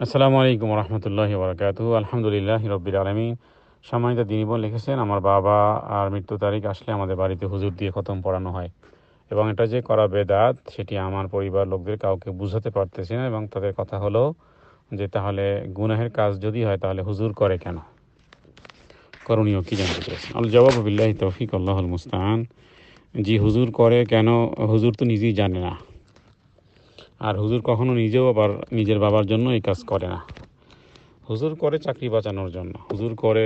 আসসালামু আলাইকুম রহমতুল্লাহি বারাকাতুহু। আলহামদুলিল্লাহ রব্বিল আলমিন। সম্মানিত দিনী বোন লিখেছেন, আমার বাবা আর মৃত্যু তারিখ আসলে আমাদের বাড়িতে হুজুর দিয়ে খতম পড়ানো হয় এবং এটা যে করা বেদাত সেটি আমার পরিবার লোকদের কাউকে বুঝাতে পারতেছি না। এবং তাদের কথা হলো যে তাহলে গুনাহের কাজ যদি হয় তাহলে হুজুর করে কেন, করণীয় কি জানতে চেয়েছেন। আল জবাব বিল্লাহি তৌফিক আল্লাহুল মুস্তাআন। জি, হুজুর করে কেন? হুজুর তো নিজেই জানে না, আর হুজুর কখনো নিজেও আবার নিজের বাবার জন্য এই কাজ করে না। হুজুর করে চাকরি বাঁচানোর জন্য, হুজুর করে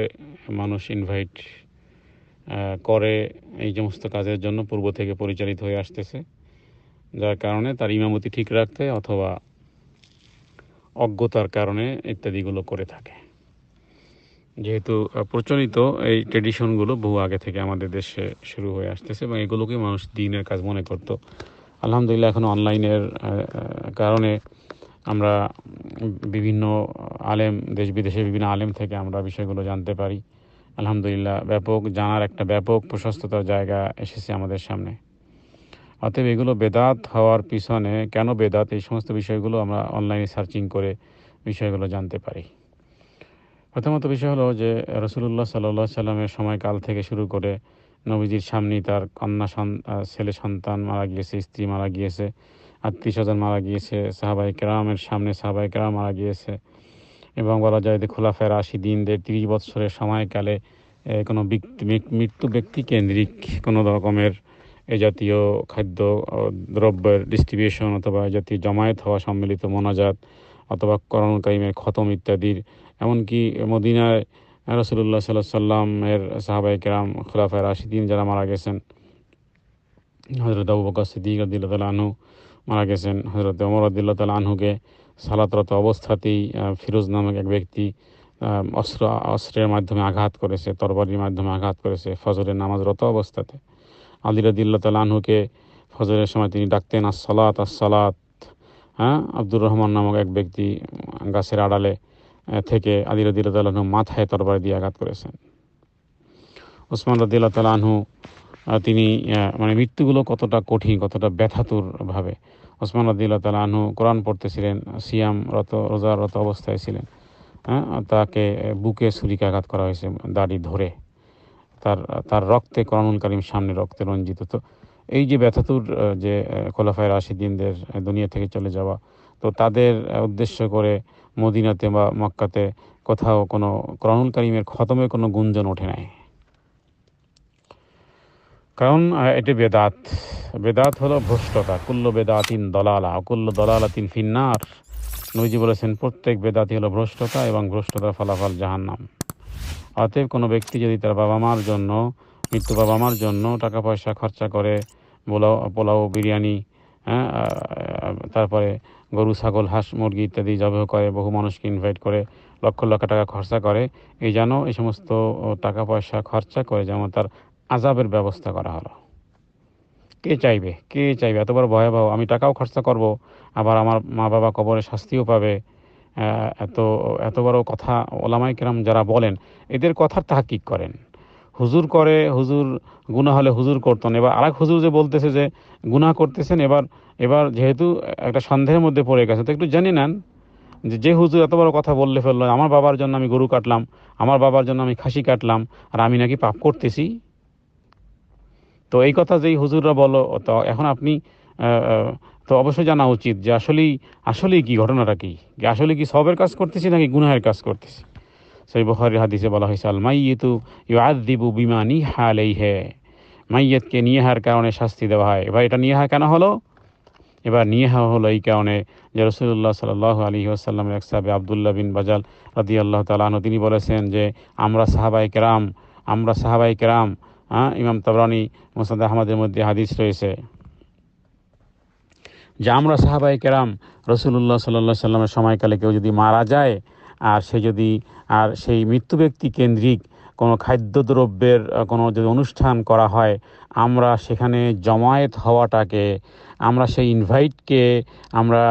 মানুষ ইনভাইট করে এই সমস্ত কাজের জন্য পূর্ব থেকে পরিচালিত হয়ে আসতেছে, যার কারণে তার ইমামতি ঠিক রাখতে অথবা অজ্ঞতার কারণে ইত্যাদিগুলো করে থাকে। যেহেতু প্রচলিত এই ট্রেডিশনগুলো বহু আগে থেকে আমাদের দেশে শুরু হয়ে আসতেছে এবং এগুলোকে মানুষ দিনের কাজ মনে করত। আলহামদুলিল্লাহ এখন অনলাইনের কারণে আমরা বিভিন্ন আলেম, দেশ বিদেশে বিভিন্ন আলেম থেকে আমরা বিষয়গুলো জানতে পারি। আলহামদুলিল্লাহ ব্যাপক জানার একটা ব্যাপক প্রশস্ততার জায়গা এসেছে আমাদের সামনে। অতএব এগুলো বেদাত হওয়ার পিছনে কেন বেদাত, এই সমস্ত বিষয়গুলো আমরা অনলাইনে সার্চিং করে বিষয়গুলো জানতে পারি। প্রথমত বিষয় হলো যে রসুলুল্লাহ সাল্লাহ সাল্লামের সময়কাল থেকে শুরু করে নবীজির সামনেই তার ছেলে সন্তান মারা গিয়েছে, স্ত্রী মারা গিয়েছে, আত্মীয় স্বজন মারা গিয়েছে, সাহাবায়ে কেরামের সামনে সাহাবায়ে কেরাম মারা গিয়েছে। এবং বলা যায় যে খোলাফায়ে রাশিদিনদের 30 বৎসরের সময়কালে কোনো মৃত্যু ব্যক্তি কেন্দ্রিক কোনো রকমের এ জাতীয় খাদ্য দ্রব্যের ডিস্ট্রিবিউশন অথবা এ জাতীয় জমায়েত হওয়া, সম্মিলিত মোনাজাত অথবা কোরআনুল কারীমের খতম ইত্যাদির, এমনকি মদিনায় রাসূলুল্লাহ সাল্লাল্লাহু আলাইহি সাল্লামের সাহাবায়ে কেরাম খোলাফায়ে রাশিদিন যারা মারা গেছেন, হযরত আবু বকর সিদ্দিক রাদিয়াল্লাহু তাআলা আনহু মারা গেছেন, হযরত ওমর রাদিয়াল্লাহু তাআলা আনহুকে সালাতরত অবস্থাতেই ফিরোজ নামক এক ব্যক্তি অস্ত্রের মাধ্যমে আঘাত করেছে, তরবারির মাধ্যমে আঘাত করেছে ফজরের নামাজরত অবস্থাতে। আলী রাদিয়াল্লাহু তাআলা আনহুকে ফজরের সময় তিনি ডাকতেন আসসালাত আসসালাত। আব্দুর রহমান নামক এক ব্যক্তি গাছের আড়ালে থেকে আলী রাদিয়াল্লাহু তাআলা আনহু মাথায় তরবারি দিয়ে আঘাত করেছেন। ওসমান রাদিয়াল্লাহু তাআলা আনহু তিনি মানে মৃত্যুগুলো কতটা কঠিন, কতটা ব্যথাতুর ভাবে। ওসমান রাদিয়াল্লাহু তাআলা আনহু কোরআন পড়তেছিলেন, সিয়ামরত রোজারত অবস্থায় ছিলেন। তাকে বুকে ছুরিকাঘাত করা হয়েছে দাড়ি ধরে, তার তার রক্তে কোরআনুল কারীম সামনে রক্তে রঞ্জিত। তো এই যে ব্যথাতুর যে খোলাফায়ে রাশিদিনদের দুনিয়া থেকে চলে যাওয়া, তো তাদের উদ্দেশ্য করে মদিনাতে বা মক্কাতে কোথাও কোনো কোরআনুল কারীমের খতমের কোনো গুঞ্জন ওঠে নাই। কারণ এটি বেদাত। বেদাত হলো ভ্রষ্টতা। কুল্লু বেদাতিন দলালা কুল্লু দলালাতিন ফিন্নার। নবীজি বলেছেন প্রত্যেক বেদাতি হলো ভ্রষ্টতা এবং ভ্রষ্টতার ফলাফল জাহান্নাম। অতএব কোনো ব্যক্তি যদি তার বাবা মার জন্য, মৃত্যু বাবা মার জন্য টাকা পয়সা খরচা করে, পোলাও বিরিয়ানি, তারপরে গরু ছাগল হাঁস মুরগি ইত্যাদি জবাই করে, বহু মানুষকে ইনভাইট করে, লক্ষ লক্ষ টাকা খরচা করে, এই সমস্ত টাকা পয়সা খরচা করে যেমন তার আযাবের ব্যবস্থা করা হলো। কে চাইবে এত বড় ভয়াবহ, আমি টাকাও খরচা করব, আবার আমার মা বাবা কবরে শাস্তিও পাবে। এত এত বড় কথা ওলামায়ে কেরাম যারা বলেন, এদের কথার তাহকিক করেন। হুজুর করে, হুজুর গুনাহ হলে হুজুর করতেন, এবার আরেক হুজুর যে বলতেছে যে গুনাহ করতেছেন, এবার এবার যেহেতু একটা সন্দেহের মধ্যে পড়ে গেছে, তো একটু জেনে নেন যে হুজুর এত বড় কথা বললে ফেললো, আমার বাবার জন্য আমি গরু কাটলাম, আমার বাবার জন্য আমি খাসি কাটলাম, আর আমি নাকি পাপ করতেছি। তো এই কথা যেই হুজুররা বলো, তো এখন আপনি তো অবশ্যই জানা উচিত যে আসলেই কি ঘটনাটা কি, আসলে কি সবের কাজ করতেছি নাকি গুনাহের কাজ করতেছি। সেই বুখারীর হাদিসে বলা হয়েছে, আল মাইয়িতু ইউআযযিবু বিমা নিহা আলাইহি। মাইয়িতকে নিহার কারণে শাস্তি দেওয়া হয়। এবার এটা নিহা কেন হলো? এবার নিহা হলো এই কারণে যে রাসূলুল্লাহ সাল্লাল্লাহু আলাইহি ওয়াসাল্লামের এক সাহাবী আব্দুল্লাহ বিন বাজাল রাদিয়াল্লাহু তাআলা আনহু তিনি বলেছেন যে আমরা সাহাবায়ে কেরাম ইমাম তাবরানী মুসনাদ আহমদের মধ্যে হাদিস রয়েছে যে আমরা সাহাবায়ে কেরাম রাসূলুল্লাহ সাল্লাল্লাহু আলাইহি সাল্লামের সময়কালে কেউ যদি মারা যায়, আর সেই মৃত্যু ব্যক্তি কেন্দ্রিক কোনো খাদ্যদ্রব্যের কোনো যদি অনুষ্ঠান করা হয়, আমরা সেখানে জমায়েত হওয়াটাকে, আমরা সেই ইনভাইটকে আমরা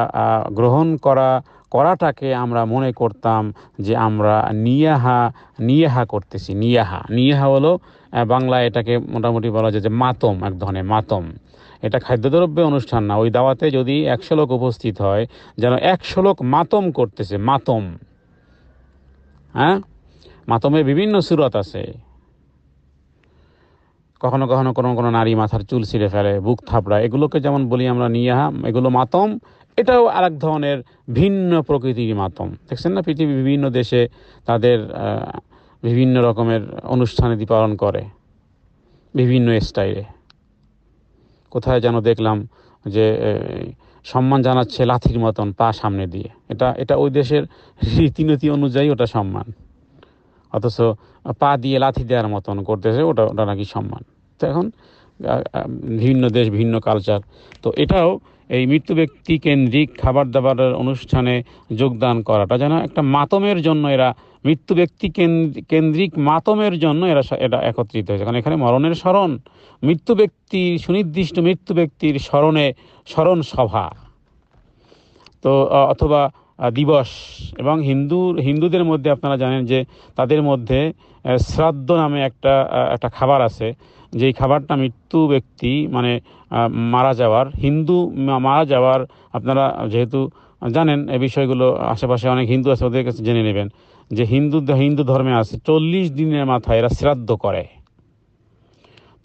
করাটাকে আমরা মনে করতাম যে আমরা নিয়াহা করতেছি। নিয়াহা হলো বাংলায় এটাকে মোটামুটি বলা যায় যে মাতম, এক ধরনের মাতম। এটা খাদ্যদ্রব্যের অনুষ্ঠান না। ওই দাওয়াতে যদি 100 লোক উপস্থিত হয়, যেন 100 লোক মাতম করতেছে, মাতম। হ্যাঁ, মাতমের বিভিন্ন সূরত আছে। কখনো কখনো কোনো কোনো নারী মাথার চুল ছিঁড়ে ফেলে, বুক থাপড়া, এগুলোকে যেমন বলি আমরা নিয়াহা, এগুলো মাতম। এটাও আরেক ধরনের ভিন্ন প্রকৃতির মাতম। দেখছেন না, পৃথিবীর বিভিন্ন দেশে তাদের বিভিন্ন রকমের অনুষ্ঠানাদি পালন করে বিভিন্ন স্টাইলে। কোথায় যেন দেখলাম যে সম্মান জানাচ্ছে লাথির মতন পা সামনে দিয়ে, এটা এটা ওই দেশের রীতিনীতি অনুযায়ী ওটা সম্মান, অথচ পা দিয়ে লাথি দেওয়ার মতন করতেছে, ওটা ওটা নাকি সম্মান। তো এখন ভিন্ন দেশ ভিন্ন কালচার। তো এটাও এই মৃত্যু ব্যক্তি কেন্দ্রিক খাবার দাবারের অনুষ্ঠানে যোগদান করাটা যেন একটা মাতমের জন্য, এরা মৃত্যু ব্যক্তি কেন্দ্রিক মাতমের জন্য এটা একত্রিত হয়েছে। কারণ এখানে মরণের স্মরণ, মৃত্যু ব্যক্তির সুনির্দিষ্ট মৃত্যু ব্যক্তির স্মরণ সভা, তো অথবা দিবস। এবং হিন্দুদের মধ্যে আপনারা জানেন যে তাদের মধ্যে শ্রাদ্ধ নামে একটা খাবার আছে, যেই খাবারটা মৃত্যু ব্যক্তি মানে মারা যাওয়ার, মারা যাওয়ার, আপনারা যেহেতু জানেন এই বিষয়গুলো, আশেপাশে অনেক হিন্দু আছে, ওদের কাছে জেনে নেবেন যে হিন্দু ধর্মে আছে 40 দিনের মাথায় এরা শ্রাদ্ধ করে।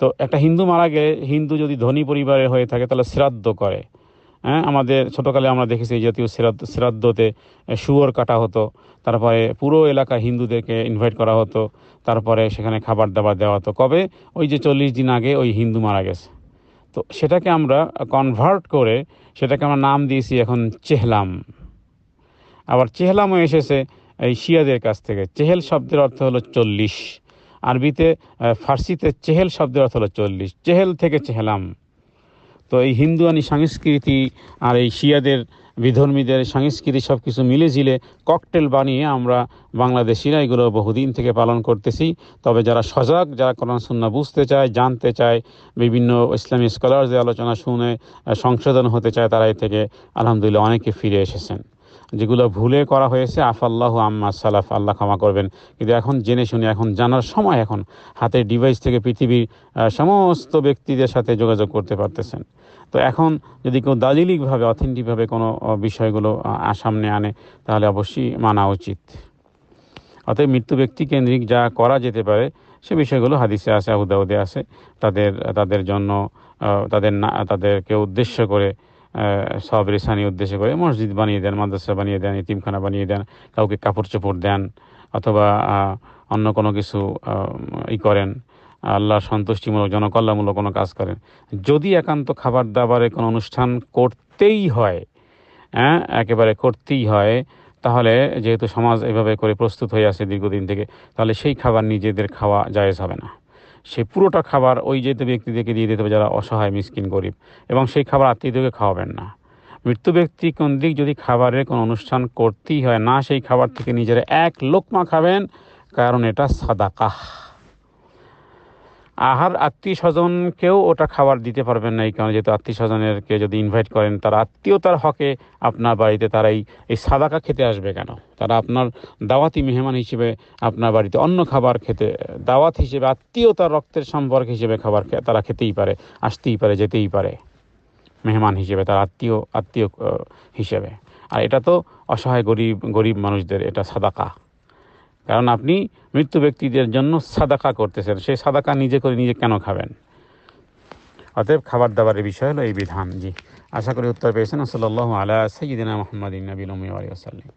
তো একটা হিন্দু মারা গেলে, হিন্দু যদি ধনী পরিবারের হয়ে থাকে তাহলে শ্রাদ্ধ করে। হ্যাঁ, আমাদের ছোটোকালে আমরা দেখেছি এই জাতীয় শ্রাদ্ধতে শুয়োর কাটা হতো, তারপরে পুরো এলাকা হিন্দুদেরকে ইনভাইট করা হতো, তারপরে সেখানে খাবার দাবার দেওয়া হতো। কবে? ওই যে 40 দিন আগে ওই হিন্দু মারা গেছে। তো সেটাকে আমরা কনভার্ট করে সেটাকে আমরা নাম দিয়েছি এখন চেহলাম। আবার চেহলামও এসেছে এই শিয়াদের কাছ থেকে। চেহেল শব্দের অর্থ হলো 40, আরবিতে ফার্সিতে চেহেল শব্দের অর্থ হলো 40, চেহেল থেকে চেহলাম। তো এই হিন্দুয়ানি সংস্কৃতি আর এই শিয়াদের বিধর্মীদের সংস্কৃতি সব কিছু মিলে ঝিলে ককটেল বানিয়ে আমরা বাংলাদেশিরা এগুলো বহুদিন থেকে পালন করতেছি। তবে যারা সজাগ, যারা কোরআন সুন্নাহ বুঝতে চায়, জানতে চায়, বিভিন্ন ইসলামী স্কলারদের আলোচনা শুনে সংশোধন হতে চায়, তারা এ থেকে আলহামদুলিল্লাহ অনেকে ফিরে এসেছেন। যেগুলো ভুলে করা হয়েছে আফাল্লাহু আম্মা সালাফ, আল্লাহ ক্ষমা করবেন। কিন্তু এখন জেনে শুনে, এখন জানার সময়, এখন হাতের ডিভাইস থেকে পৃথিবীর সমস্ত ব্যক্তিদের সাথে যোগাযোগ করতে পারতেছেন। তো এখন যদি কেউ দালিলিকভাবে, অথেন্টিকভাবে কোনো বিষয়গুলো সামনে আনে, তাহলে অবশ্যই মানা উচিত। অতএব মৃত্যু ব্যক্তি কেন্দ্রিক যা করা যেতে পারে সে বিষয়গুলো হাদিসে আছে, আবু দাউদে আছে। তাদের জন্য তাদেরকে উদ্দেশ্য করে, সব রেসানি উদ্দেশ্য করে মসজিদ বানিয়ে দেন, মাদ্রাসা বানিয়ে দেন, ইতিমখানা বানিয়ে দেন, কাউকে কাপড় চোপড় দেন, অথবা অন্য কোনো কিছু করেন, আল্লাহর সন্তুষ্টিমূলক জনকল্যাণমূলক কোনো কাজ করেন। যদি একান্ত খাবার দাবারের কোনো অনুষ্ঠান করতেই হয়, একেবারে করতেই হয়, তাহলে যেহেতু সমাজ এভাবে করে প্রস্তুত হয়ে আছে দীর্ঘদিন থেকে, তাহলে সেই খাবার নিজেদের খাওয়া জায়েজ হবে না। সেই পুরোটা খাবার ওই যে ব্যক্তিদেরকে দিয়ে দিতে হবে যারা অসহায়, মিসকিন, গরিব, এবং সেই খাবার আত্মীয়দেরকে খাওয়াবেন না। মৃত্যু ব্যক্তি কেন্দ্রিক যদি খাবারের কোনো অনুষ্ঠান করতেই হয় না, সেই খাবার থেকে নিজেরা এক লোকমা খাবেন, কারণ এটা সাদাকাহ। আত্মীয় স্বজনকেও ওটা খাবার দিতে পারবেন না, এই কারণে যেহেতু আত্মীয় স্বজনেরকে যদি ইনভাইট করেন, তার আত্মীয়তার হকে আপনার বাড়িতে তারা এই সাদাকা খেতে আসবে কেন? তারা আপনার দাওয়াতি মেহমান হিসেবে আপনার বাড়িতে অন্য খাবার খেতে, দাওয়াত হিসেবে, আত্মীয়তার রক্তের সম্পর্ক হিসেবে খাবার তারা খেতেই পারে, আসতেই পারে, যেতেই পারে, মেহমান হিসেবে, তার আত্মীয় হিসেবে। আর এটা তো অসহায় গরিব মানুষদের এটা সাদাকা। কারণ আপনি মৃত্যু ব্যক্তিদের জন্য সাদাকা করতেছেন, সেই সাদাকা নিজে করে নিজে কেন খাবেন? অতএব খাবার দাবারের বিষয় হলো এই বিধান। জি, আশা করি উত্তর পেয়েছেন। সাল্লাল্লাহু আলা সাইয়্যিদিনা মুহাম্মাদিন নবিয়্যিল উম্মি ওয়া আলিহি ওয়া সাল্লাম।